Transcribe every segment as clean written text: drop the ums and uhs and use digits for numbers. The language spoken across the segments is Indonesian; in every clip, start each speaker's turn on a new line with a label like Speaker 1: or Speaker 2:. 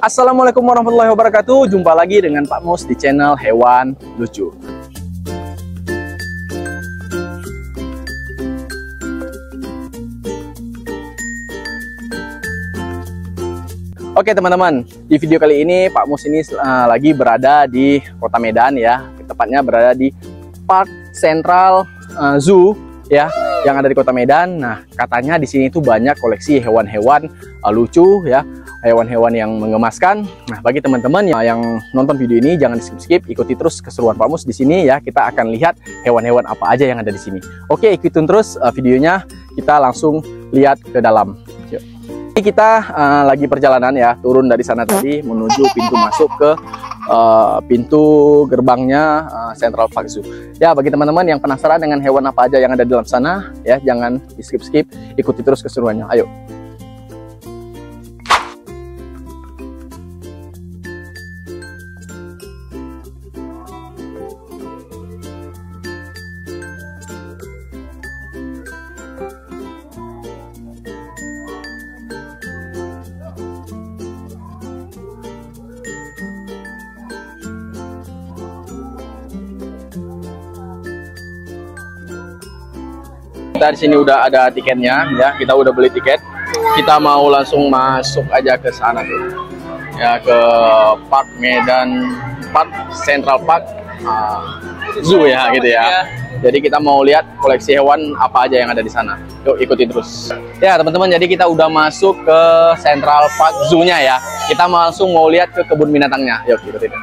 Speaker 1: Assalamualaikum warahmatullahi wabarakatuh. Jumpa lagi dengan Pak Mus di channel Hewan Lucu. Oke teman-teman, di video kali ini Pak Mus ini lagi berada di Kota Medan ya. Tepatnya berada di Park Central Zoo ya, yang ada di Kota Medan. Nah, katanya di sini tuh banyak koleksi hewan-hewan lucu ya, hewan-hewan yang mengemaskan. Nah, bagi teman-teman yang nonton video ini jangan di-skip, ikuti terus keseruan Pak Mus di sini ya. Kita akan lihat hewan-hewan apa aja yang ada di sini. Oke, ikutin terus videonya. Kita langsung lihat ke dalam. Yuk. Ini kita lagi perjalanan ya, turun dari sana tadi menuju pintu masuk ke pintu gerbangnya Central Park Zoo. Ya, bagi teman-teman yang penasaran dengan hewan apa aja yang ada di dalam sana ya, jangan di-skip, ikuti terus keseruannya. Ayo. Kita di sini udah ada tiketnya ya, kita udah beli tiket. Kita mau langsung masuk aja ke sana tuh. Ya, ke Park Medan, Park Central Park Zoo ya gitu ya. Jadi kita mau lihat koleksi hewan apa aja yang ada di sana. Yuk ikuti terus. Ya teman-teman, jadi kita udah masuk ke Central Park Zoo-nya ya. Kita langsung mau lihat ke kebun binatangnya. Yuk ikutin.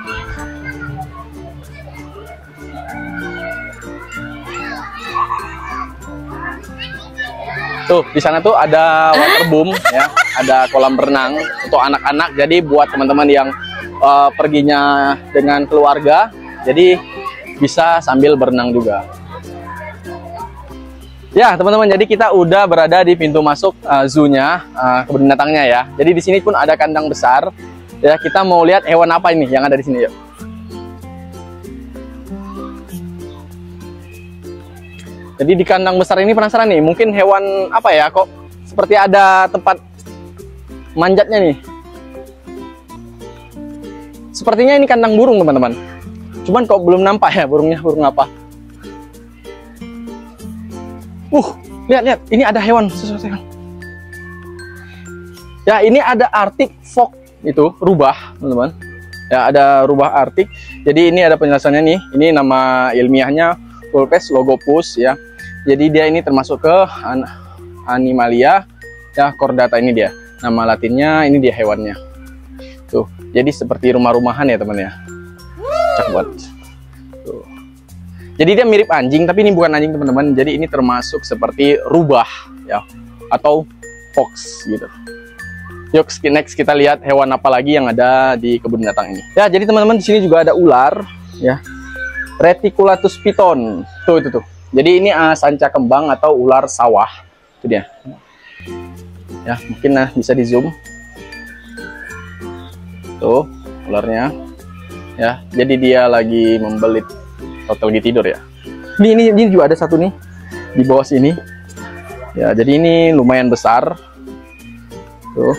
Speaker 1: Tuh, di sana tuh ada waterboom ya, ada kolam renang untuk anak-anak. Jadi buat teman-teman yang perginya dengan keluarga, jadi bisa sambil berenang juga. Ya, teman-teman, jadi kita udah berada di pintu masuk zoo-nya, kebun binatangnya ya. Jadi di sini pun ada kandang besar. Ya, kita mau lihat hewan apa ini yang ada di sini, yuk. Jadi di kandang besar ini penasaran nih, mungkin hewan apa ya, kok seperti ada tempat manjatnya nih. Sepertinya ini kandang burung teman-teman. Cuman kok belum nampak ya burungnya, burung apa. Lihat, ini ada hewan, sesuatu hewan. Ya, ini ada Arctic Fox, itu rubah teman-teman. Ya, ada rubah Arctic. Jadi ini ada penjelasannya nih, ini nama ilmiahnya Vulpes logopus ya. Jadi dia ini termasuk ke Animalia ya, chordata ini dia. Nama latinnya, ini dia hewannya. Tuh. Jadi seperti rumah-rumahan ya, teman ya. Cakep banget. Tuh. Jadi dia mirip anjing, tapi ini bukan anjing, teman-teman. Jadi ini termasuk seperti rubah ya, atau fox gitu. Yuk, next kita lihat hewan apa lagi yang ada di kebun binatang ini. Ya, jadi teman-teman di sini juga ada ular ya. Reticulatus piton. Tuh itu tuh. Jadi ini sanca kembang atau ular sawah. Itu dia. Ya, mungkin bisa di zoom. Tuh, ularnya. Ya, jadi dia lagi membelit atau lagi tidur ya. Ini juga ada satu nih di bawah sini. Ya, jadi ini lumayan besar. Tuh.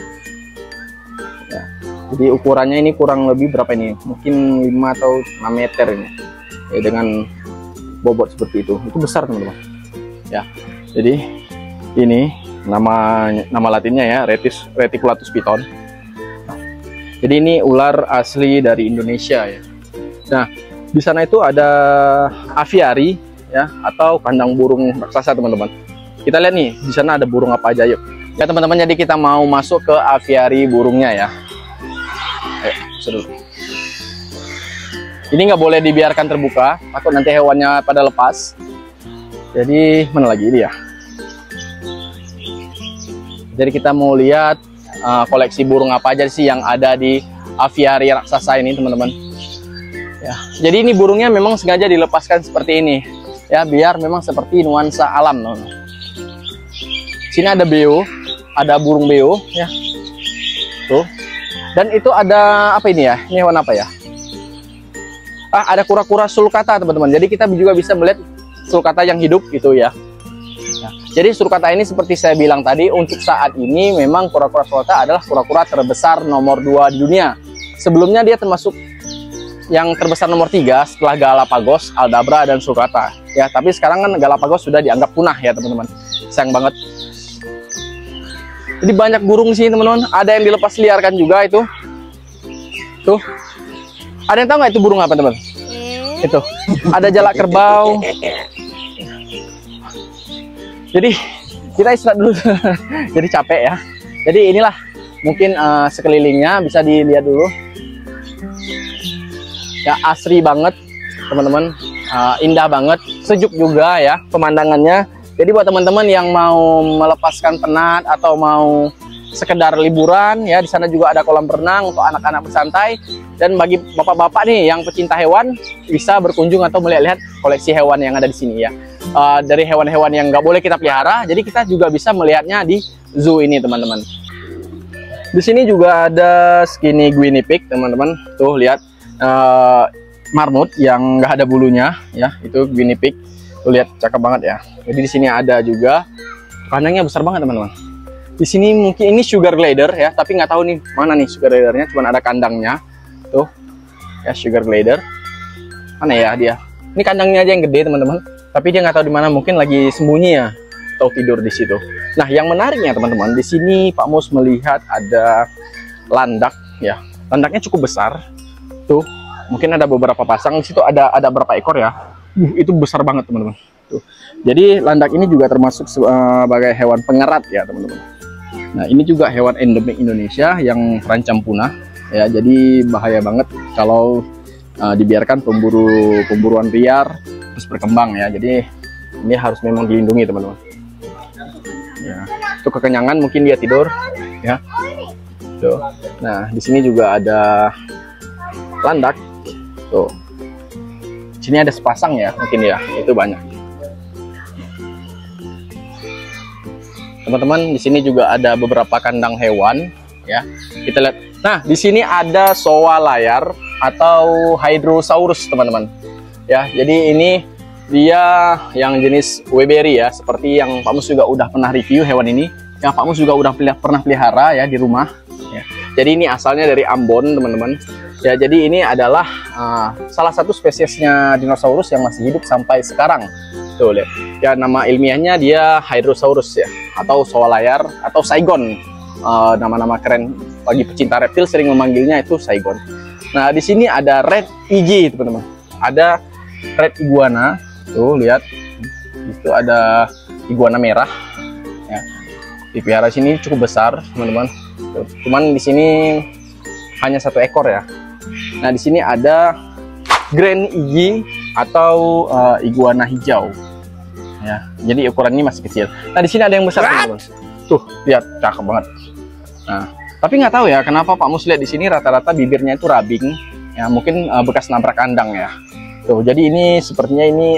Speaker 1: Ya. Jadi ukurannya ini kurang lebih berapa ini? Mungkin 5 atau 6 meter ini. Ya, dengan bobot seperti itu besar teman-teman ya. Jadi ini nama latinnya ya, Reticulatus piton. Jadi ini ular asli dari Indonesia ya. Nah, di sana itu ada aviari ya, atau kandang burung raksasa teman-teman. Kita lihat nih di sana ada burung apa aja, yuk ya teman-teman. Jadi kita mau masuk ke aviari burungnya ya. Ayo, ini nggak boleh dibiarkan terbuka, takut nanti hewannya pada lepas. Jadi mana lagi dia? Jadi kita mau lihat koleksi burung apa aja sih yang ada di aviari raksasa ini teman-teman. Ya, jadi ini burungnya memang sengaja dilepaskan seperti ini ya, biar memang seperti nuansa alam teman-teman. Sini ada beo, ada burung beo ya. Tuh. Dan itu ada apa ini ya? Ini hewan apa ya? Ada kura-kura sulcata teman-teman. Jadi kita juga bisa melihat sulcata yang hidup gitu ya. Jadi sulcata ini seperti saya bilang tadi, untuk saat ini memang kura-kura sulcata adalah kura-kura terbesar nomor 2 di dunia. Sebelumnya dia termasuk yang terbesar nomor 3 setelah Galapagos, Aldabra, dan sulcata. Ya, tapi sekarang kan Galapagos sudah dianggap punah ya teman-teman. Sayang banget. Jadi banyak burung sih teman-teman. Ada yang dilepas liarkan juga itu. Tuh. Ada yang tahu nggak itu burung apa teman? Itu. Ada jalak kerbau. Jadi kita istirahat dulu. Jadi capek ya. Jadi inilah mungkin sekelilingnya bisa dilihat dulu. Ya, asri banget teman-teman, indah banget, sejuk juga ya pemandangannya. Jadi buat teman-teman yang mau melepaskan penat atau mau sekedar liburan ya, di sana juga ada kolam renang untuk anak-anak bersantai. Dan bagi bapak-bapak nih yang pecinta hewan bisa berkunjung atau melihat-lihat koleksi hewan yang ada di sini ya. Dari hewan-hewan yang nggak boleh kita pelihara, jadi kita juga bisa melihatnya di zoo ini teman-teman. Di sini juga ada skinny guinea pig teman-teman, tuh lihat. Marmut yang nggak ada bulunya ya, itu guinea pig. Tuh lihat, cakep banget ya. Jadi di sini ada juga kandangnya besar banget teman-teman. Di sini mungkin ini sugar glider ya, tapi nggak tahu nih mana nih sugar glidernya, cuman ada kandangnya tuh ya, sugar glider mana ya dia. Ini kandangnya aja yang gede teman-teman, tapi dia nggak tahu di mana, mungkin lagi sembunyi ya atau tidur di situ. Nah, yang menariknya teman-teman, di sini Pak Mus melihat ada landak ya. Landaknya cukup besar. Tuh, mungkin ada beberapa pasang di situ, ada berapa ekor ya. Itu besar banget teman-teman. Tuh. Jadi landak ini juga termasuk sebagai hewan pengerat ya teman-teman. Nah, ini juga hewan endemik Indonesia yang terancam punah ya. Jadi bahaya banget kalau dibiarkan pemburuan liar terus berkembang ya. Jadi ini harus memang dilindungi teman-teman. Ya, itu kekenyangan mungkin dia tidur ya. Tuh. Nah, di sini juga ada landak tuh. Sini ada sepasang ya, mungkin ya, itu banyak. Teman-teman, di sini juga ada beberapa kandang hewan ya. Kita lihat. Nah, di sini ada soa layar atau Hydrosaurus, teman-teman. Ya, jadi ini dia yang jenis Weberi ya, seperti yang Pak Mus juga udah pernah review hewan ini. Yang Pak Mus juga udah pernah pelihara ya di rumah ya. Jadi ini asalnya dari Ambon, teman-teman. Ya, jadi ini adalah salah satu spesiesnya dinosaurus yang masih hidup sampai sekarang. Tuh lihat. Ya, nama ilmiahnya dia Hydrosaurus ya, atau soa layar atau Saigon. Nama-nama keren bagi pecinta reptil sering memanggilnya itu Saigon. Nah, di sini ada red iguana, teman-teman. Ada red iguana. Tuh lihat. Itu ada iguana merah. Ya. Dipelihara sini cukup besar, teman-teman. Cuman di sini hanya 1 ekor ya. Nah, di sini ada Grand Igi atau iguana hijau. Ya, jadi ukurannya masih kecil. Nah, di sini ada yang besar, teman-teman. Tuh, lihat, cakep banget. Nah, tapi nggak tahu ya kenapa Pak Mus lihat di sini rata-rata bibirnya itu rabing. Ya, mungkin bekas nabrak kandang ya. Tuh, jadi ini sepertinya ini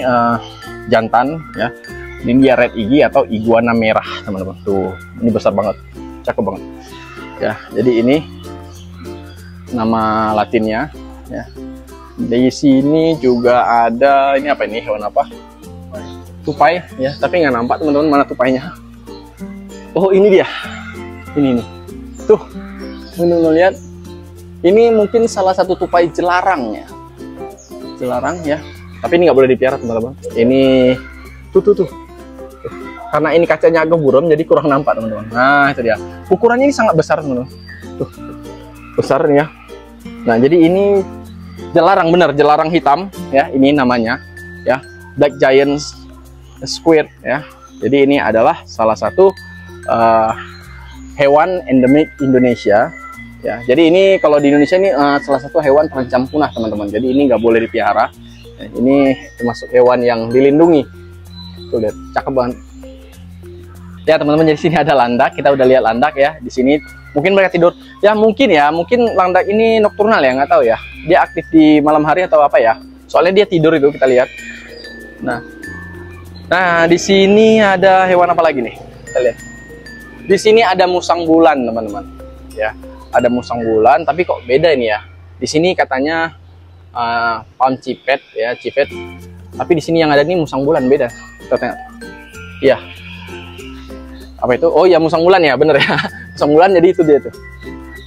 Speaker 1: jantan ya. Ini dia red igi atau iguana merah, teman-teman. Tuh, ini besar banget, cakep banget. Ya, jadi ini nama latinnya ya. Di sini juga ada ini apa ini, hewan apa? Tupai ya, tapi nggak nampak teman-teman mana tupainya. Oh, ini dia. Ini nih. Tuh. Teman-teman lihat. Ini mungkin salah satu tupai jelarang ya. Jelarang ya. Tapi ini nggak boleh dipelihara, teman-teman. Ini tuh. Karena ini kacanya agak buram jadi kurang nampak, teman-teman. Nah, itu dia. Ukurannya ini sangat besar, teman-teman. Tuh. Besar nih ya. Nah, jadi ini jelarang, bener, jelarang hitam ya, ini namanya ya, Black Giant Squid ya. Jadi ini adalah salah satu hewan endemik Indonesia ya. Jadi ini kalau di Indonesia ini salah satu hewan terancam punah, teman-teman. Jadi ini nggak boleh dipelihara. Ini termasuk hewan yang dilindungi. Tuh lihat, cakep banget. Ya teman-teman, jadi sini ada landak. Kita udah lihat landak ya. Di sini mungkin mereka tidur. Ya mungkin landak ini nokturnal ya, nggak tahu ya. Dia aktif di malam hari atau apa ya. Soalnya dia tidur itu, kita lihat. Nah di sini ada hewan apa lagi nih? Kita lihat. Di sini ada musang bulan, teman-teman. Ya, ada musang bulan, tapi kok beda ini ya. Di sini katanya palm cipet ya, cipet. Tapi di sini yang ada nih musang bulan, beda. Kita tengok. Iya. apa itu? Oh ya, musang bulan ya, bener ya. Musang bulan, jadi itu dia tuh.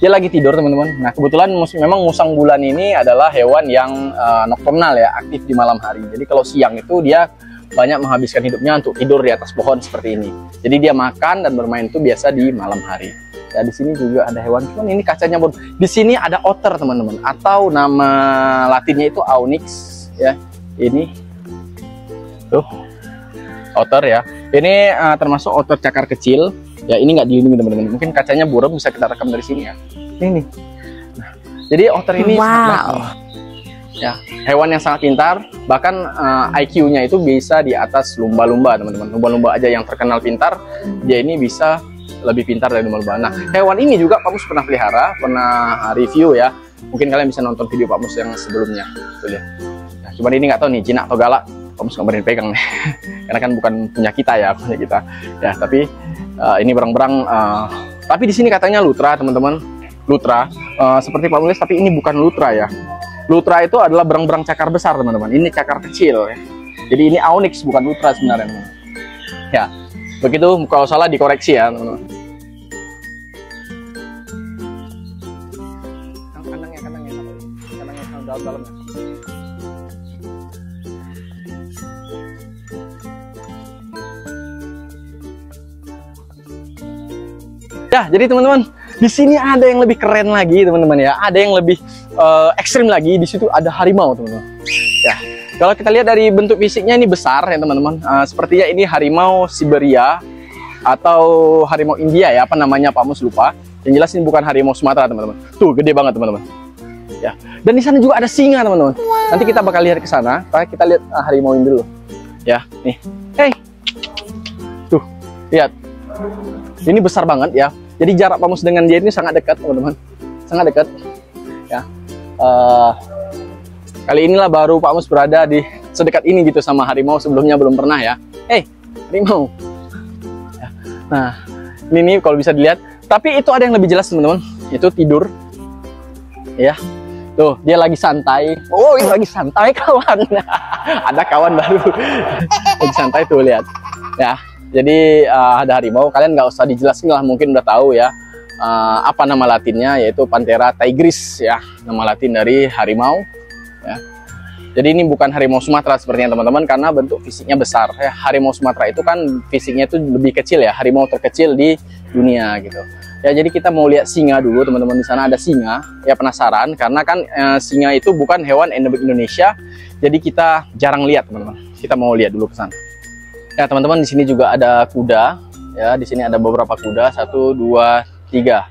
Speaker 1: Dia lagi tidur teman-teman. Nah kebetulan memang musang bulan ini adalah hewan yang nokturnal ya, aktif di malam hari. Jadi kalau siang itu dia banyak menghabiskan hidupnya untuk tidur di atas pohon seperti ini. Jadi dia makan dan bermain itu biasa di malam hari. Ya di sini juga ada hewan, cuman ini kacanya baru. Di sini ada otter teman-teman, atau nama latinnya itu Aonyx ya. Ini tuh otter ya. Ini termasuk otter cakar kecil. Ya ini nggak dilindungi teman-teman. Mungkin kacanya buram, bisa kita rekam dari sini ya. Ini. Nah, jadi otter ini ya hewan yang sangat pintar. Bahkan IQ-nya itu bisa di atas lumba-lumba teman-teman. Lumba-lumba aja yang terkenal pintar, dia ini bisa lebih pintar dari lumba-lumba. Nah hewan ini juga Pak Mus pernah pelihara, pernah review ya. Mungkin kalian bisa nonton video Pak Mus yang sebelumnya. Tuh lihat. Nah, cuman ini nggak tahu nih jinak atau galak. Pak Mus nggak berani pegang nih. Karena kan bukan punya kita ya, punya kita. Ya tapi ini berang-berang. Tapi di sini katanya lutra teman-teman. Lutra. Seperti Pak Mus, tapi ini bukan lutra ya. Lutra itu adalah berang-berang cakar besar teman-teman. Ini cakar kecil ya. Jadi ini Aonyx bukan lutra sebenarnya teman-teman. Ya begitu, kalau salah dikoreksi ya teman-teman. Kandangnya dalam-dalamnya. Ya, jadi teman-teman, di sini ada yang lebih keren lagi, teman-teman ya. Ada yang lebih ekstrim lagi. Di situ ada harimau, teman-teman. Ya, kalau kita lihat dari bentuk fisiknya ini besar ya, teman-teman. Sepertinya ini harimau Siberia atau harimau India ya, apa namanya Pak Mus lupa. Yang jelas ini bukan harimau Sumatera, teman-teman. Tuh, gede banget, teman-teman. Ya, dan di sana juga ada singa, teman-teman. Nanti kita bakal lihat ke sana. Kita lihat harimau ini dulu. Ya, nih. Hey. Tuh, lihat. Ini besar banget ya. Jadi jarak Pak Mus dengan dia ini sangat dekat, teman-teman. Sangat dekat. Ya. Kali inilah baru Pak Mus berada di sedekat ini gitu sama harimau, sebelumnya belum pernah ya. Hey, harimau. Ya. Nah, ini kalau bisa dilihat. Tapi itu ada yang lebih jelas, teman-teman. Itu tidur. Ya. Tuh, dia lagi santai. Oh, ini lagi santai kawan. Ada kawan baru. Lagi santai tuh, lihat. Ya. Jadi ada harimau, kalian nggak usah dijelasin lah, mungkin udah tahu ya apa nama latinnya, yaitu Panthera tigris ya, nama latin dari harimau ya. Jadi ini bukan harimau Sumatera sepertinya teman-teman, karena bentuk fisiknya besar ya. Harimau Sumatera itu kan fisiknya itu lebih kecil ya, harimau terkecil di dunia gitu ya. Jadi kita mau lihat singa dulu teman-teman. Di sana ada singa ya, penasaran karena kan singa itu bukan hewan endemik Indonesia, jadi kita jarang lihat teman-teman. Kita mau lihat dulu ke sana. Ya teman-teman, di sini juga ada kuda ya. Di sini ada beberapa kuda, 1, 2, 3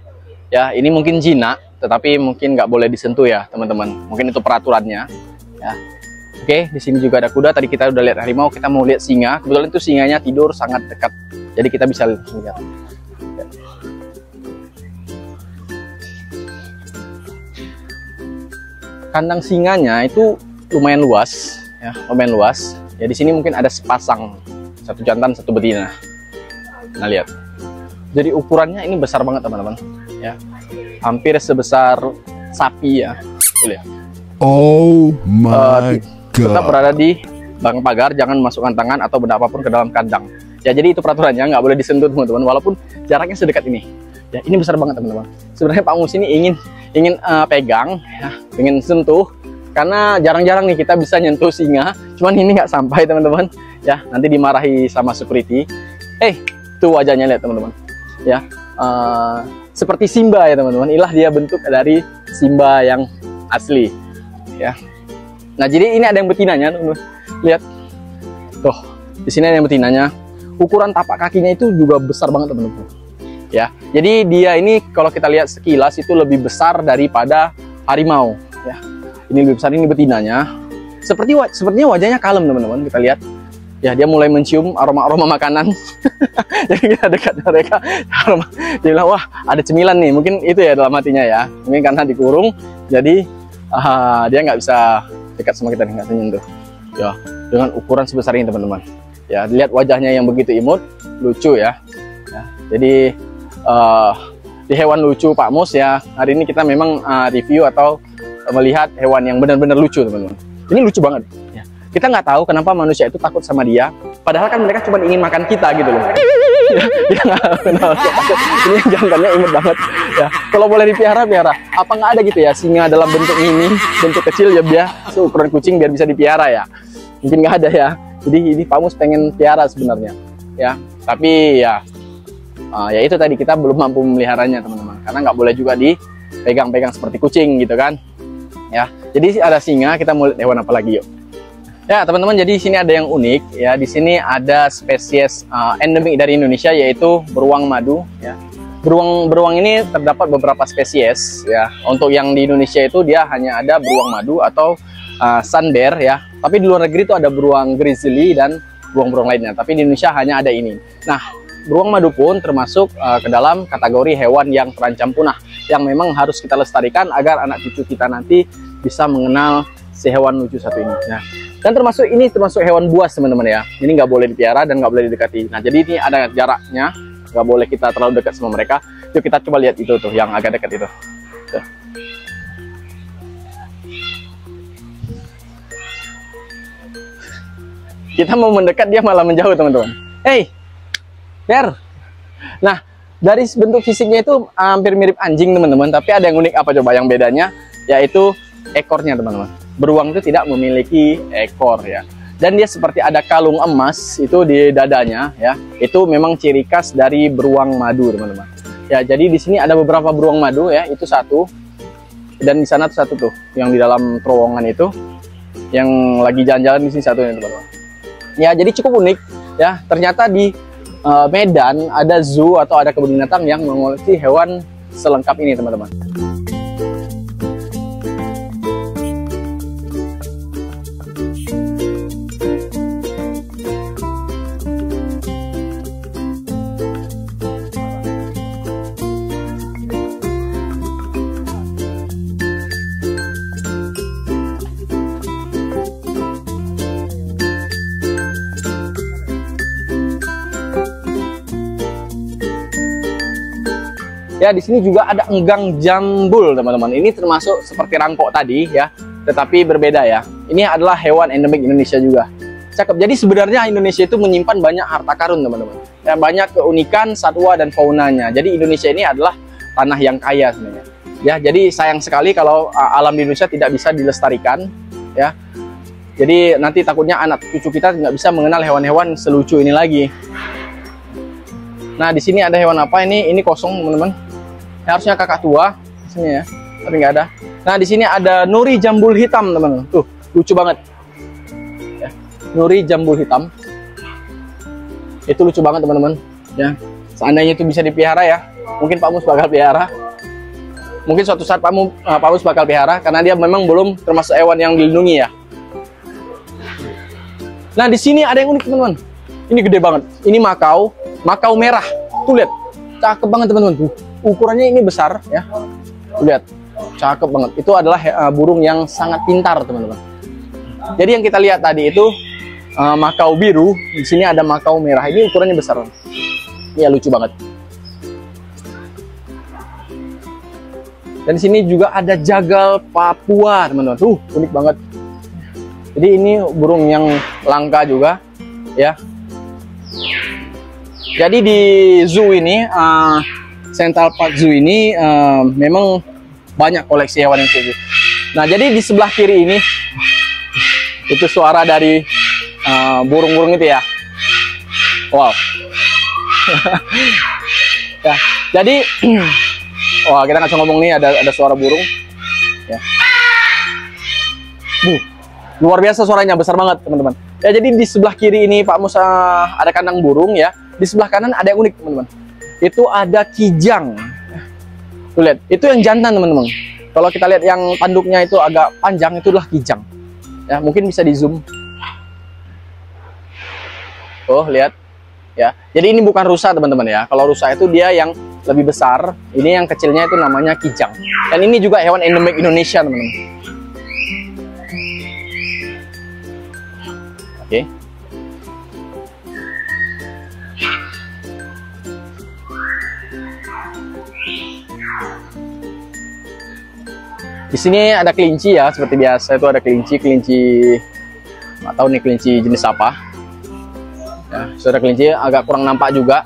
Speaker 1: ya. Ini mungkin jinak, tetapi mungkin nggak boleh disentuh ya teman-teman. Mungkin itu peraturannya ya. Oke, di sini juga ada kuda. Tadi kita udah lihat harimau, kita mau lihat singa. Kebetulan itu singanya tidur sangat dekat, jadi kita bisa lihat ya. Kandang singanya itu lumayan luas ya, lumayan luas ya. Di sini mungkin ada sepasang, 1 jantan 1 betina. Nah lihat, jadi ukurannya ini besar banget teman-teman ya, hampir sebesar sapi ya. Lihat. Oh my god. Tetap berada di belakang pagar, jangan masukkan tangan atau benda apapun ke dalam kandang ya. Jadi itu peraturannya, nggak boleh disentuh teman-teman, walaupun jaraknya sedekat ini ya. Ini besar banget teman-teman. Sebenarnya Pak Mus ini ingin pegang ya, ingin sentuh, karena jarang-jarang nih kita bisa nyentuh singa. Cuman ini nggak sampai teman-teman ya, nanti dimarahi sama security. Tuh wajahnya, lihat teman-teman ya, seperti Simba ya teman-teman. Inilah dia bentuk dari Simba yang asli ya. Nah jadi ini ada yang betinanya teman-teman, lihat tuh, di sini ada yang betinanya. Ukuran tapak kakinya itu juga besar banget teman-teman ya. Jadi dia ini kalau kita lihat sekilas itu lebih besar daripada harimau ya. Ini lebih besar, ini betinanya. Sepertinya wajahnya kalem teman-teman. Kita lihat ya, dia mulai mencium aroma-aroma makanan. Jadi kita dekat mereka, aroma, dia bilang wah ada cemilan nih, mungkin itu ya dalam hatinya ya. Mungkin karena dikurung, jadi dia nggak bisa dekat sama kita, nggak sentuh ya. Dengan ukuran sebesar ini teman-teman ya, lihat wajahnya yang begitu imut, lucu ya. Jadi di hewan lucu Pak Mus ya, hari ini kita memang review atau melihat hewan yang benar-benar lucu teman-teman. Ini lucu banget ya. Kita nggak tahu kenapa manusia itu takut sama dia, padahal kan mereka cuma ingin makan kita gitu loh. Dia nggak kenal siapa. Ini jantannya imut banget ya. Kalau boleh dipelihara, pelihara. Apa nggak ada gitu ya singa dalam bentuk mini, bentuk kecil ya, biar seukuran kucing biar bisa dipelihara ya? Mungkin nggak ada ya. Jadi ini Pak Mus pengen pelihara sebenarnya ya, tapi ya ya itu tadi, kita belum mampu memeliharanya teman-teman, karena nggak boleh juga dipegang-pegang seperti kucing gitu kan ya. Jadi ada singa, kita mau lihat hewan apa lagi yuk. Ya teman-teman, jadi di sini ada yang unik ya. Di sini ada spesies endemik dari Indonesia, yaitu beruang madu ya. Beruang ini terdapat beberapa spesies ya. Untuk yang di Indonesia itu dia hanya ada beruang madu atau sun bear ya. Tapi di luar negeri itu ada beruang grizzly dan beruang-beruang lainnya. Tapi di Indonesia hanya ada ini. Nah, beruang madu pun termasuk ke dalam kategori hewan yang terancam punah, yang memang harus kita lestarikan agar anak cucu kita nanti bisa mengenal si hewan lucu satu ini. Nah, dan termasuk hewan buas teman-teman ya. Ini nggak boleh dipelihara dan nggak boleh didekati. Nah, jadi ini ada jaraknya, nggak boleh kita terlalu dekat sama mereka. Yuk kita coba lihat itu tuh, yang agak dekat itu. Tuh. Kita mau mendekat, dia malah menjauh teman-teman. Hey, Bear. Nah, dari bentuk fisiknya itu hampir mirip anjing teman-teman, tapi ada yang unik. Apa coba yang bedanya? Yaitu ekornya teman-teman. Beruang itu tidak memiliki ekor ya, dan dia seperti ada kalung emas itu di dadanya ya. Itu memang ciri khas dari beruang madu teman-teman ya. Jadi di sini ada beberapa beruang madu ya, itu satu, dan di sana tuh satu tuh yang di dalam terowongan itu, yang lagi jalan-jalan di sini satu ya teman-teman ya. Jadi cukup unik ya, ternyata di Medan ada zoo atau ada kebun binatang yang mengoleksi hewan selengkap ini teman-teman. Ya, di sini juga ada enggang jambul teman-teman. Ini termasuk seperti rangkok tadi ya, tetapi berbeda ya. Ini adalah hewan endemik Indonesia juga. Cakep. Jadi sebenarnya Indonesia itu menyimpan banyak harta karun teman-teman. Ya, banyak keunikan satwa dan faunanya. Jadi Indonesia ini adalah tanah yang kaya sebenarnya. Ya, jadi sayang sekali kalau alam di Indonesia tidak bisa dilestarikan ya. Jadi nanti takutnya anak cucu kita nggak bisa mengenal hewan-hewan selucu ini lagi. Nah, di sini ada hewan apa ini? Ini kosong teman-teman. Harusnya kakak tua di sini ya, tapi nggak ada. Nah, di sini ada nuri jambul hitam teman-teman. Tuh, lucu banget. Ya, nuri jambul hitam. Itu lucu banget teman-teman. Ya, seandainya itu bisa dipelihara ya, mungkin Pak Mus bakal pelihara. Mungkin suatu saat Pak Mus bakal pelihara, karena dia memang belum termasuk hewan yang dilindungi ya. Nah, di sini ada yang unik teman-teman. Ini gede banget. Ini makau merah. Tuh lihat, cakep banget teman-teman. Tuh, ukurannya ini besar ya. Tuh lihat, cakep banget. Itu adalah burung yang sangat pintar teman-teman. Jadi yang kita lihat tadi itu makau biru. Di sini ada makau merah. Ini ukurannya besar. Iya, lucu banget. Dan di sini juga ada jagal Papua teman-teman. Tuh, unik banget. Jadi ini burung yang langka juga ya. Jadi di zoo ini, Central Park Zoo ini memang banyak koleksi hewan yang kayak gitu. Nah, jadi di sebelah kiri ini itu suara dari burung-burung itu ya. Wow. Ya, jadi wah, kita nggak bisa ngomong nih, ada suara burung. Ya. Luar biasa suaranya, besar banget teman-teman. Ya, jadi di sebelah kiri ini Pak Mus ada kandang burung ya. Di sebelah kanan ada yang unik teman-teman. Itu ada kijang. Tuh lihat, itu yang jantan teman-teman. Kalau kita lihat yang tanduknya itu agak panjang, itu adalah kijang. Ya, mungkin bisa di zoom. Tuh lihat. Ya, jadi ini bukan rusa teman-teman ya. Kalau rusa itu dia yang lebih besar. Ini yang kecilnya itu namanya kijang. Dan ini juga hewan endemik Indonesia teman-teman. Oke. Di sini ada kelinci ya, seperti biasa itu ada kelinci nggak tahu nih kelinci jenis apa. Ya, sudah kelinci agak kurang nampak juga.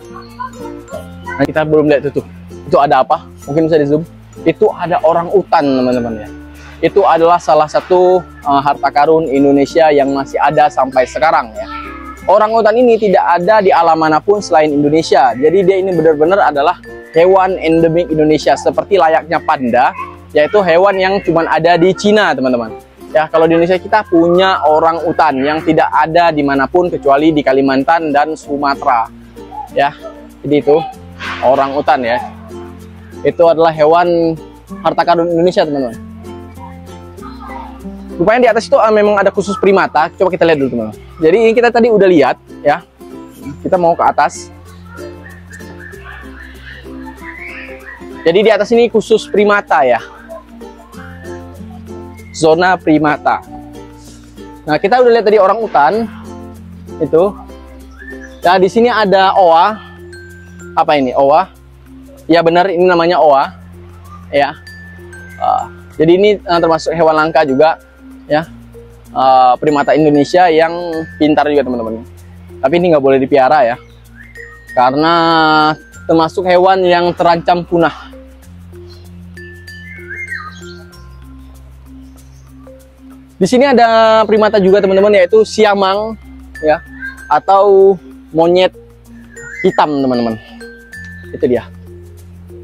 Speaker 1: Nah, kita belum lihat itu. Itu ada apa? Mungkin bisa di zoom. Itu ada orang utan, teman-teman ya. Itu adalah salah satu harta karun Indonesia yang masih ada sampai sekarang ya. Orang utan ini tidak ada di alam manapun selain Indonesia. Jadi dia ini benar-benar adalah hewan endemik Indonesia, seperti layaknya panda, yaitu hewan yang cuma ada di Cina, teman-teman. Ya, kalau di Indonesia kita punya orang utan yang tidak ada dimanapun kecuali di Kalimantan dan Sumatera. Ya, jadi itu orang utan ya. Itu adalah hewan harta karun Indonesia, teman-teman. Rupanya di atas itu memang ada khusus primata. Coba kita lihat dulu, teman-teman. Jadi ini kita tadi udah lihat ya. Kita mau ke atas. Jadi di atas ini khusus primata ya. Zona primata. Nah, kita udah lihat tadi orang utan itu. Nah, di sini ada oa. Apa ini? Oa. Ya benar, ini namanya oa. Ya. Jadi ini termasuk hewan langka juga ya. Primata Indonesia yang pintar juga, teman-teman. Tapi ini nggak boleh dipiara ya. Karena termasuk hewan yang terancam punah. Di sini ada primata juga, teman-teman, yaitu siamang ya, atau monyet hitam, teman-teman. Itu dia.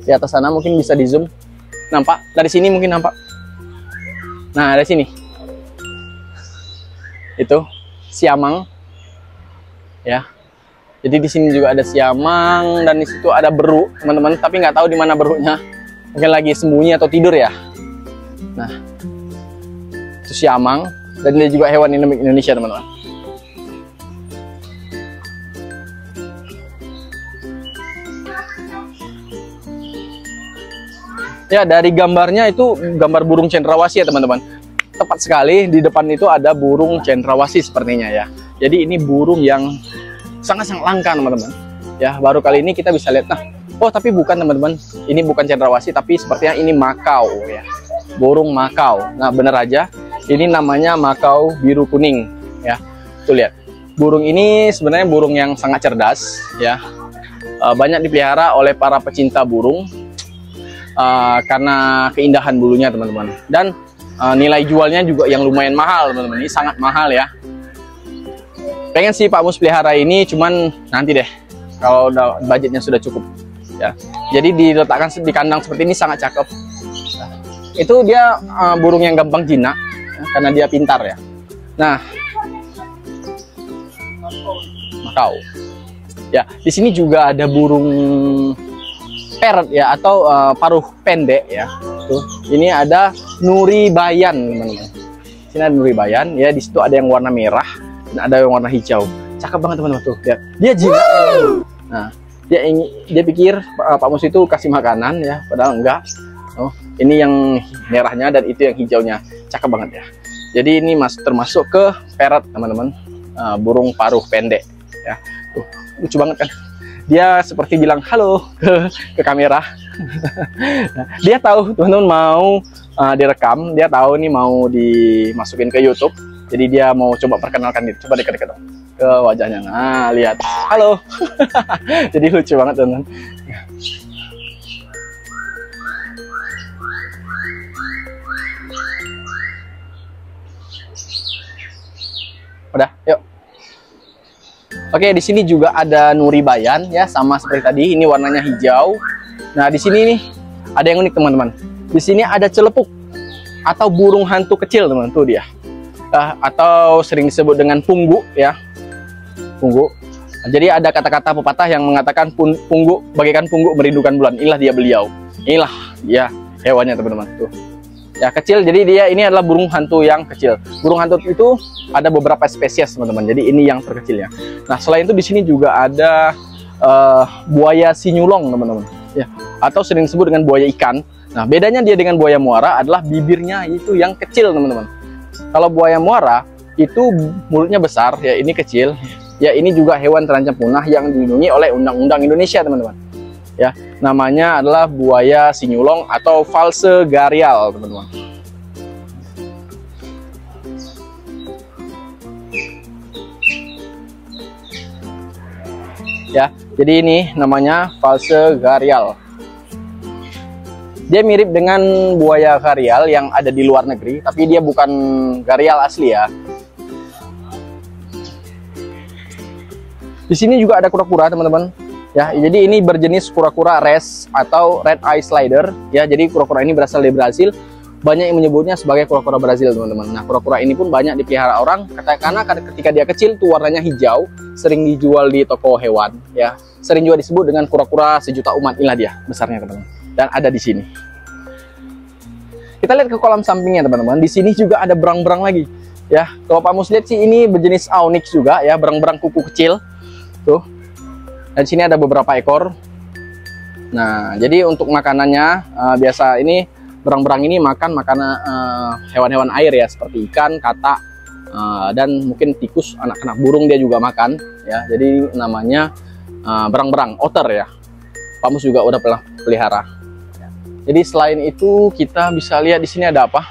Speaker 1: Di atas sana mungkin bisa di zoom. Nampak? Dari sini mungkin nampak. Nah, dari sini. Itu siamang. Ya. Jadi di sini juga ada siamang dan di situ ada beruk, teman-teman, tapi nggak tahu di mana beruknya. Mungkin lagi sembunyi atau tidur ya. Nah, itu siamang dan dia juga hewan endemik Indonesia, teman-teman. Ya, dari gambarnya itu gambar burung cendrawasih ya, teman-teman. Tepat sekali, di depan itu ada burung cendrawasih sepertinya ya. Jadi ini burung yang sangat-sangat langka, teman-teman. Ya, baru kali ini kita bisa lihat. Nah, oh tapi bukan, teman-teman. Ini bukan cendrawasih, tapi sepertinya ini makau ya. Burung makau. Nah, bener aja. Ini namanya makau biru kuning ya. Tuh lihat. Burung ini sebenarnya burung yang sangat cerdas ya. Banyak dipelihara oleh para pecinta burung. Karena keindahan bulunya, teman-teman, dan nilai jualnya juga yang lumayan mahal, teman-teman. Ini sangat mahal ya. Pengen sih Pak Mus pelihara ini, cuman nanti deh kalau budgetnya sudah cukup ya. Jadi diletakkan di kandang seperti ini sangat cakep. Itu dia burung yang gampang jinak ya, karena dia pintar ya. Nah, makau ya. Di sini juga ada burung parrot ya, atau paruh pendek ya. Tuh, ini ada nuri bayan, teman-teman. Sini ada nuri bayan ya. Di situ ada yang warna merah dan ada yang warna hijau. Cakep banget, teman-teman. Tuh, lihat. Dia jinak. Nah, dia pikir Pak Mus itu kasih makanan ya, padahal enggak. Oh, ini yang merahnya dan itu yang hijaunya. Cakep banget ya. Jadi ini termasuk ke parrot, teman-teman. Burung paruh pendek ya. Tuh, lucu banget kan. Dia seperti bilang halo ke kamera. Nah, dia tahu, teman-teman, mau direkam. Dia tahu nih mau dimasukin ke YouTube. Jadi dia mau coba perkenalkan diri. Coba dekat-dekat ke wajahnya. Nah, lihat. Halo. Jadi lucu banget, teman-teman. Udah, yuk. Oke, di sini juga ada nuri bayan ya, sama seperti tadi. Ini warnanya hijau. Nah, di sini nih ada yang unik, teman-teman. Di sini ada celepuk atau burung hantu kecil, teman-teman. Tuh dia. Atau sering disebut dengan punggu ya. Punggu. Jadi ada kata-kata pepatah yang mengatakan punggu bagaikan punggu merindukan bulan. Inilah dia beliau. Inilah ya hewannya, teman-teman. Tuh. Ya, kecil. Jadi dia ini adalah burung hantu yang kecil. Burung hantu itu ada beberapa spesies, teman-teman. Jadi ini yang terkecilnya. Nah, selain itu di sini juga ada buaya sinyulong, teman-teman. Ya, atau sering disebut dengan buaya ikan. Nah, bedanya dia dengan buaya muara adalah bibirnya itu yang kecil, teman-teman. Kalau buaya muara itu mulutnya besar, ya ini kecil. Ya, ini juga hewan terancam punah yang dilindungi oleh Undang-Undang Indonesia, teman-teman. Ya, namanya adalah buaya sinyulong atau false gharial, teman-teman. Ya, Jadi ini namanya false gharial. Dia mirip dengan buaya gharial yang ada di luar negeri, tapi dia bukan gharial asli ya. Di sini juga ada kura-kura teman-teman. Ya, jadi ini berjenis kura-kura res atau red eye slider. Ya, jadi kura-kura ini berasal dari Brazil. Banyak yang menyebutnya sebagai kura-kura Brazil teman-teman. Nah, kura-kura ini pun banyak dipelihara orang karena ketika dia kecil tuh warnanya hijau, sering dijual di toko hewan. Ya, sering juga disebut dengan kura-kura sejuta umat. Inilah dia besarnya teman-teman. Dan ada di sini. Kita lihat ke kolam sampingnya teman-teman. Di sini juga ada berang-berang lagi. Ya, kalau Pak Mus lihat sih ini berjenis onyx juga ya, berang-berang kuku kecil. Tuh. Dan di sini ada beberapa ekor. Nah, jadi untuk makanannya biasa ini berang-berang ini makan makanan hewan-hewan air ya, seperti ikan, katak, dan mungkin tikus, anak-anak burung dia juga makan ya. Jadi namanya berang-berang, otter ya. Pak Mus juga udah pelihara. Jadi selain itu kita bisa lihat di sini ada apa?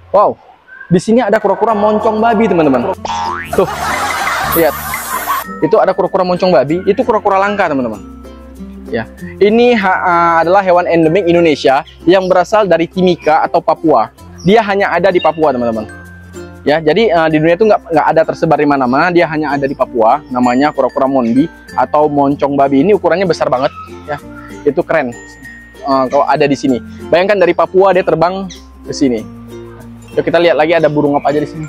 Speaker 1: Wow, di sini ada kura-kura moncong babi teman-teman. Tuh, lihat. Itu ada kura-kura moncong babi. Itu kura-kura langka teman-teman. Ya, ini adalah hewan endemik Indonesia yang berasal dari Timika atau Papua. Dia hanya ada di Papua teman-teman. Ya, jadi di dunia itu nggak ada tersebar di mana-mana. Dia hanya ada di Papua. Namanya kura-kura monbi atau moncong babi. Ini ukurannya besar banget. Ya, itu keren. Kalau ada di sini. Bayangkan dari Papua dia terbang ke sini. Yuk kita lihat lagi ada burung apa aja di sini.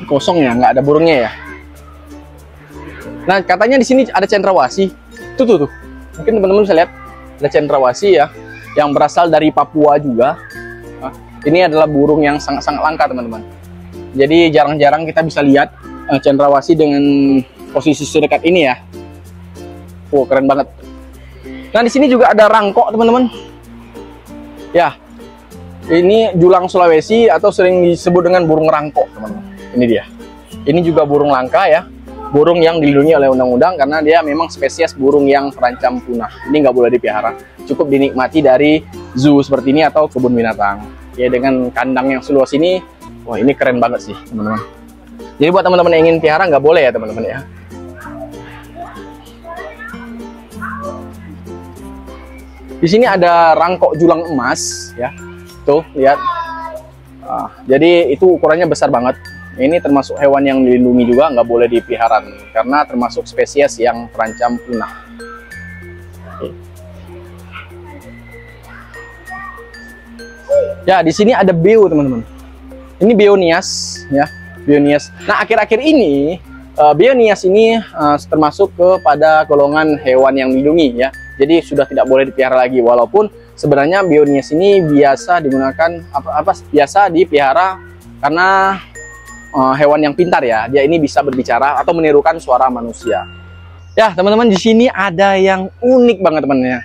Speaker 1: Kosong ya, nggak ada burungnya ya. Nah, katanya di sini ada cendrawasih. Tuh. Mungkin teman-teman bisa lihat ada cendrawasih ya, yang berasal dari Papua juga. Nah, ini adalah burung yang sangat-sangat langka teman-teman. Jadi jarang-jarang kita bisa lihat cendrawasih dengan posisi sedekat ini ya. Wow, keren banget. Nah, di sini juga ada rangkok teman-teman. Ya, ini julang Sulawesi atau sering disebut dengan burung rangkok teman-teman. Ini dia. Ini juga burung langka ya. Burung yang dilindungi oleh undang-undang karena dia memang spesies burung yang terancam punah. Ini nggak boleh dipelihara. Cukup dinikmati dari zoo seperti ini atau kebun binatang. Ya, dengan kandang yang seluas ini, wah ini keren banget sih teman-teman. Jadi buat teman-teman yang ingin pelihara nggak boleh ya teman-teman ya. Di sini ada rangkok julang emas ya. Tuh, lihat. Jadi itu ukurannya besar banget. Ini termasuk hewan yang dilindungi juga, nggak boleh dipelihara karena termasuk spesies yang terancam punah. Ya, di sini ada beo teman-teman. Ini Beonias ya, Beonias. Nah, akhir-akhir ini Beonias ini termasuk kepada golongan hewan yang dilindungi ya. Jadi sudah tidak boleh dipelihara lagi, walaupun sebenarnya Beonias ini biasa digunakan biasa dipelihara karena hewan yang pintar ya. Dia ini bisa berbicara atau menirukan suara manusia. Ya, teman-teman, di sini ada yang unik banget teman-teman.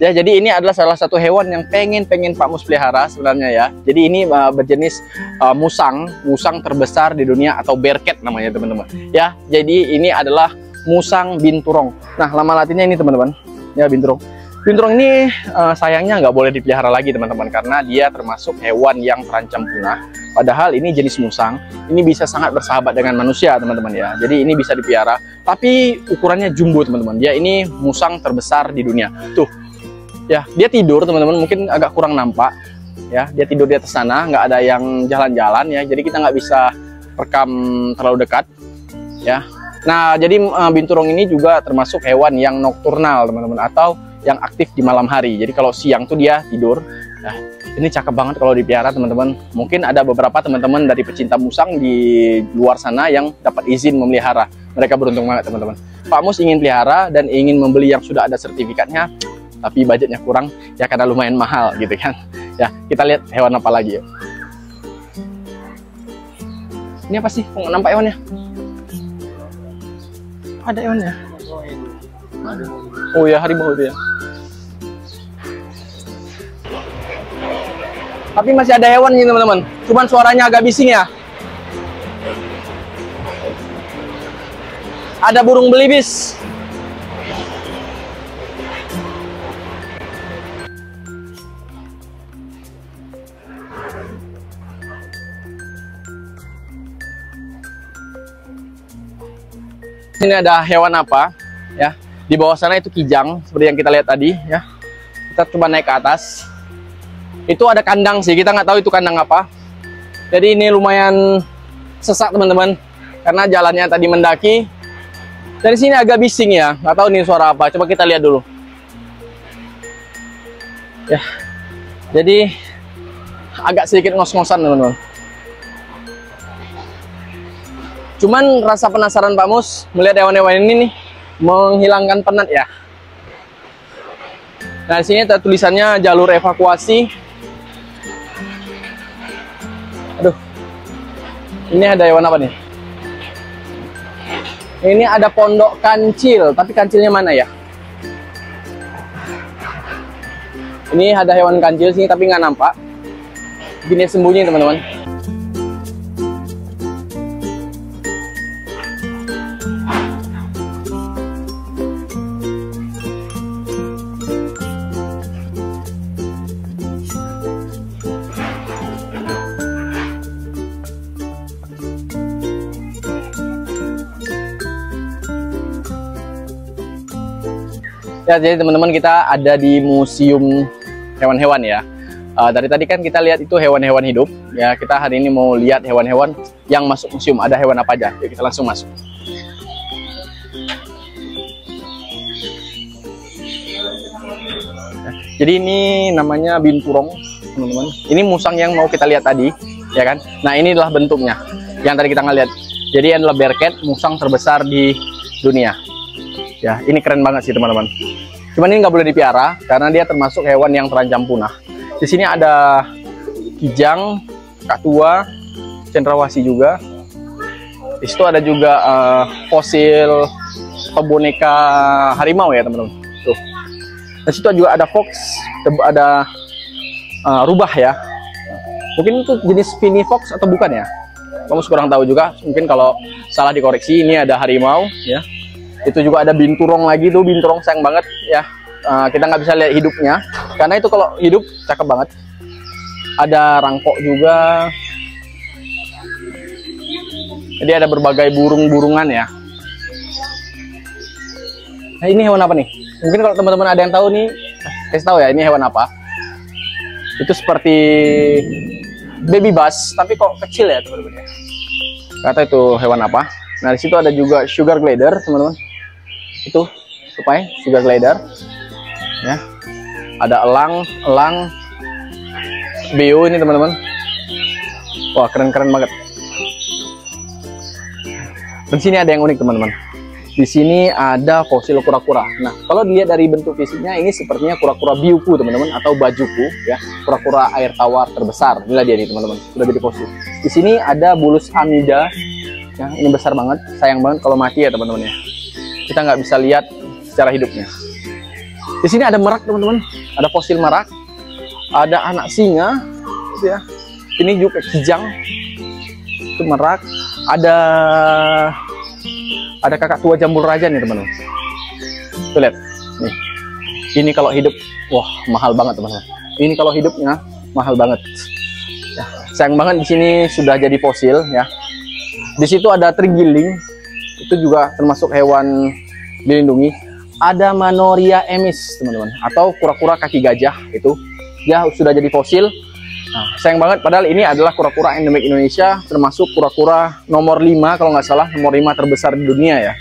Speaker 1: Ya, jadi ini adalah salah satu hewan yang pengen Pak Mus pelihara sebenarnya ya. Jadi ini berjenis musang terbesar di dunia atau bearcat namanya teman-teman. Ya, jadi ini adalah musang binturong. Nah, nama latinnya ini teman-teman. Ya, binturong. Binturong ini sayangnya nggak boleh dipelihara lagi teman-teman karena dia termasuk hewan yang terancam punah. Padahal ini jenis musang, ini bisa sangat bersahabat dengan manusia teman-teman ya. Jadi ini bisa dipelihara, tapi ukurannya jumbo teman-teman. Dia ini musang terbesar di dunia. Tuh, ya dia tidur teman-teman, mungkin agak kurang nampak. Ya, dia tidur di atas sana, nggak ada yang jalan-jalan ya. Jadi kita nggak bisa rekam terlalu dekat. Ya. Nah, jadi binturong ini juga termasuk hewan yang nokturnal teman-teman atau yang aktif di malam hari. Jadi kalau siang tuh dia tidur. Nah, ini cakep banget kalau dipelihara teman-teman. Mungkin ada beberapa teman-teman dari pecinta musang di luar sana yang dapat izin memelihara. Mereka beruntung banget teman-teman. Pak Mus ingin pelihara dan ingin membeli yang sudah ada sertifikatnya, tapi budgetnya kurang ya karena lumayan mahal gitu kan. Ya, kita lihat hewan apa lagi ya. Ini apa sih? Kok nggak nampak hewannya? Ada hewannya. Oh ya, harimau itu ya. Tapi masih ada hewan nih teman-teman. Cuman suaranya agak bising ya. Ada burung belibis. Ini ada hewan apa ya? Di bawah sana itu kijang seperti yang kita lihat tadi ya. Kita coba naik ke atas. Itu ada kandang sih, kita nggak tahu itu kandang apa. Jadi ini lumayan sesak teman-teman, karena jalannya tadi mendaki. Dari sini agak bising ya, nggak tahu nih suara apa. Coba kita lihat dulu. Ya, jadi agak sedikit ngos-ngosan teman-teman. Cuman rasa penasaran Pak Mus melihat hewan-hewan ini nih, menghilangkan penat ya. Nah, di sini ada tulisannya jalur evakuasi. Aduh, ini ada hewan apa nih? Ini ada pondok kancil, tapi kancilnya mana ya? Ini ada hewan kancil sini, tapi nggak nampak. Gini sembunyi teman-teman. Ya, jadi teman-teman kita ada di museum hewan-hewan ya. Dari tadi kan kita lihat itu hewan-hewan hidup. Ya, kita hari ini mau lihat hewan-hewan yang masuk museum. Ada hewan apa aja? Yuk kita langsung masuk. Jadi ini namanya binturong, teman-teman. Ini musang yang mau kita lihat tadi, ya kan? Nah, ini adalah bentuknya yang tadi kita ngeliat. Jadi ini adalah bearcat, musang terbesar di dunia. Ya, ini keren banget sih teman-teman. Cuman ini nggak boleh dipiara karena dia termasuk hewan yang terancam punah. Di sini ada kijang, kakatua, cendrawasih juga. Di situ ada juga fosil boneka harimau ya teman-teman. Tuh. Di situ juga ada fox, ada rubah ya. Mungkin itu jenis Spiny Fox atau bukan ya? Kamu kurang tahu juga. Mungkin kalau salah dikoreksi. Ini ada harimau ya. Itu juga ada binturong lagi tuh, binturong sayang banget ya. Kita nggak bisa lihat hidupnya karena itu kalau hidup cakep banget. Ada rangkok juga. Jadi ada berbagai burung-burungan ya. Nah, ini hewan apa nih? Mungkin kalau teman-teman ada yang tahu nih, kasih tahu ya ini hewan apa. Itu seperti baby bass tapi kok kecil ya teman-teman. Kata itu hewan apa? Nah, di situ ada juga sugar glider teman-teman. Itu tupai sugar glider ya. Ada elang beo ini teman-teman. Wah, keren-keren banget. Dan sini ada yang unik teman-teman. Di sini ada fosil kura-kura. Nah, kalau dilihat dari bentuk fisiknya ini sepertinya kura-kura biuku teman-teman, atau bajuku ya, kura-kura air tawar terbesar. Inilah dia nih teman-teman, sudah jadi fosil. Di sini ada bulus amida. Ya, ini besar banget, sayang banget kalau mati ya teman-teman ya. Kita nggak bisa lihat secara hidupnya. Di sini ada merak teman-teman, ada fosil merak, ada anak singa, gitu ya. Ini juga kijang, itu merak, ada kakatua jambul raja nih teman-teman. Tuh lihat, nih, ini kalau hidup, wah mahal banget teman-teman. Ini kalau hidupnya mahal banget. Ya, sayang banget di sini sudah jadi fosil ya. Di situ ada terenggiling, itu juga termasuk hewan dilindungi. Ada Manoria emis, teman-teman, atau kura-kura kaki gajah itu. Dia sudah jadi fosil. Nah, sayang banget, padahal ini adalah kura-kura endemik Indonesia, termasuk kura-kura nomor 5 kalau nggak salah, nomor 5 terbesar di dunia ya.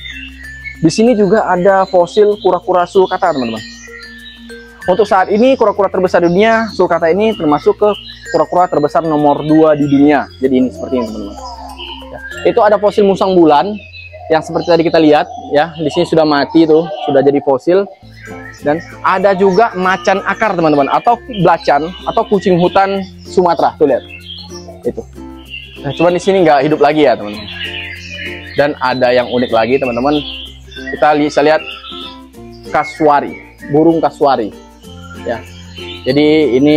Speaker 1: Di sini juga ada fosil kura-kura sulcata, teman-teman. Untuk saat ini kura-kura terbesar di dunia, sulcata ini termasuk ke kura-kura terbesar nomor 2 di dunia. Jadi ini seperti ini, teman-teman. Itu ada fosil musang bulan yang seperti tadi kita lihat ya. Di sini sudah mati tuh, sudah jadi fosil. Dan ada juga macan akar teman-teman, atau belacan atau kucing hutan Sumatera. Tuh lihat itu. Nah, cuman di sini nggak hidup lagi ya teman-teman. Dan ada yang unik lagi teman-teman. Kita bisa lihat kasuari, burung kasuari ya. Jadi ini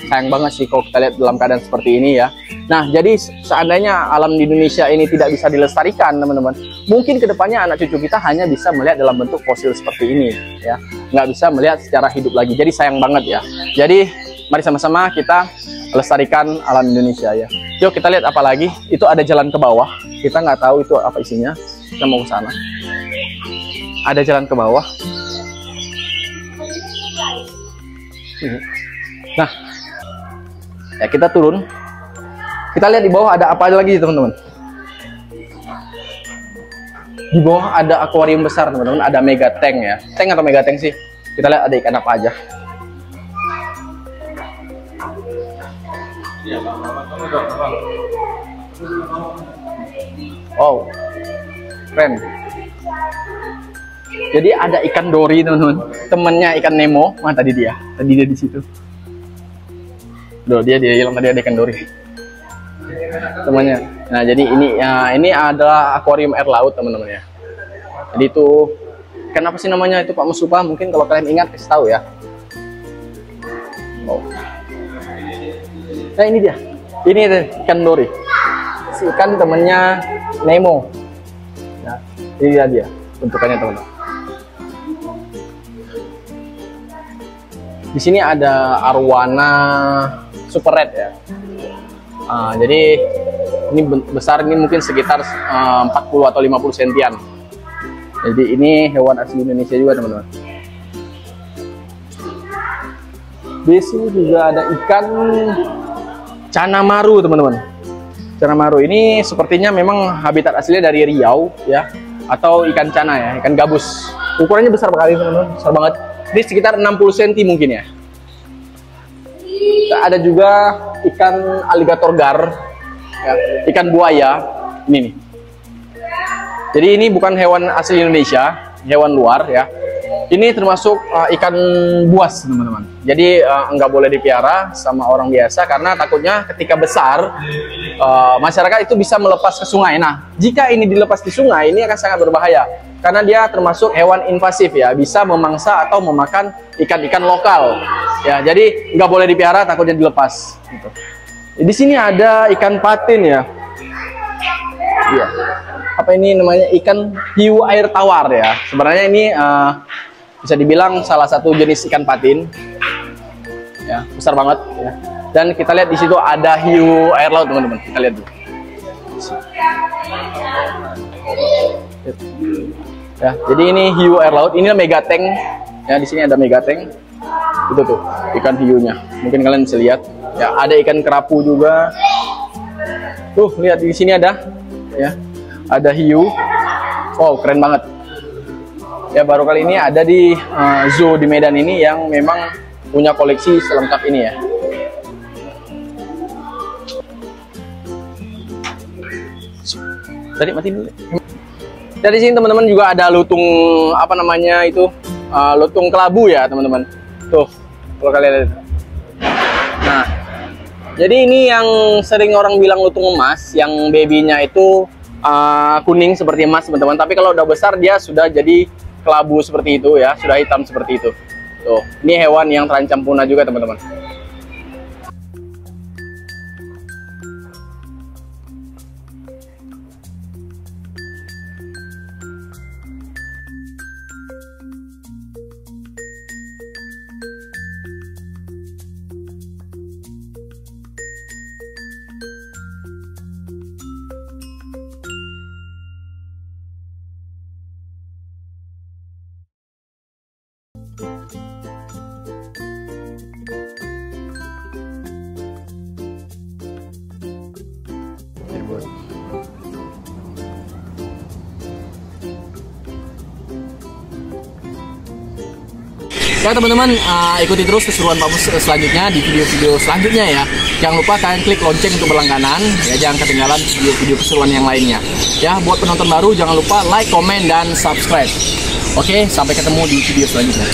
Speaker 1: sayang banget sih kalau kita lihat dalam keadaan seperti ini ya. Nah, jadi seandainya alam di Indonesia ini tidak bisa dilestarikan, teman-teman, mungkin kedepannya anak cucu kita hanya bisa melihat dalam bentuk fosil seperti ini, ya, nggak bisa melihat secara hidup lagi. Jadi sayang banget ya. Jadi mari sama-sama kita lestarikan alam Indonesia ya. Yuk kita lihat apa lagi. Itu ada jalan ke bawah. Kita nggak tahu itu apa isinya. Kita mau ke sana. ada jalan ke bawah. Nah, ya kita turun. Kita lihat di bawah ada apa aja lagi teman-teman. Di bawah ada akuarium besar teman-teman, ada mega tank ya. Tank atau mega tank sih? Kita lihat ada ikan apa aja. Oh, keren. Jadi ada ikan dori teman-teman, temennya ikan Nemo. Mana tadi dia? Tadi dia di situ. Loh, dia hilang tadi, ada ikan dori. Temannya. Nah, jadi ini adalah akuarium air laut teman-teman ya. Jadi itu kenapa sih namanya itu Pak Musupa? Mungkin kalau kalian ingat kasih tahu ya. Oh. Nah ini dia. Ini ada ikan dori. Si ikan temennya Nemo. Nah, ini dia bentukannya teman-teman. Di sini ada arwana super red ya. Jadi ini besar, ini mungkin sekitar 40 atau 50 sentian. Jadi ini hewan asli Indonesia juga teman-teman. Di sini juga ada ikan Canamaru teman-teman. Canamaru ini sepertinya memang habitat aslinya dari Riau ya, atau ikan cana ya, ikan gabus. Ukurannya besar sekali teman-teman, besar banget. Ini sekitar 60 cm mungkin ya. Ada juga ikan alligator gar, ya, ikan buaya. Ini nih. Jadi ini bukan hewan asli Indonesia, hewan luar ya. Ini termasuk ikan buas teman-teman. Jadi nggak boleh dipiara sama orang biasa karena takutnya ketika besar masyarakat itu bisa melepas ke sungai. Nah, jika ini dilepas di sungai ini akan sangat berbahaya karena dia termasuk hewan invasif ya, bisa memangsa atau memakan ikan-ikan lokal. Ya, jadi nggak boleh dipiara, takutnya dilepas. Gitu. Di sini ada ikan patin ya. Iya. Apa ini namanya, ikan hiu air tawar ya. Sebenarnya ini bisa dibilang salah satu jenis ikan patin. Ya, besar banget ya. Dan kita lihat di situ ada hiu air laut teman-teman. Kita lihat dulu. Ya, jadi ini hiu air laut. Ini mega tank. Ya, di sini ada mega tank. Itu tuh ikan hiunya. Mungkin kalian bisa lihat. Ya, ada ikan kerapu juga. Tuh, lihat di sini ada. Ya. Ada hiu. Wow, keren banget. Ya, baru kali ini ada di zoo di Medan ini yang memang punya koleksi selengkap ini ya. Tadi mati dulu. Dari sini teman-teman juga ada lutung, apa namanya itu, lutung kelabu ya teman-teman. Tuh, kalau kalian lihat. Nah, jadi ini yang sering orang bilang lutung emas, yang babynya itu kuning seperti emas teman-teman, tapi kalau udah besar dia sudah jadi kelabu seperti itu ya, sudah hitam seperti itu. Tuh, ini hewan yang terancam punah juga teman-teman. Ya teman-teman, ikuti terus keseruan Pak Mus selanjutnya di video-video selanjutnya ya. Jangan lupa kalian klik lonceng untuk berlangganan ya, jangan ketinggalan video-video keseruan yang lainnya. Ya, buat penonton baru jangan lupa like, komen, dan subscribe. Oke, sampai ketemu di video selanjutnya.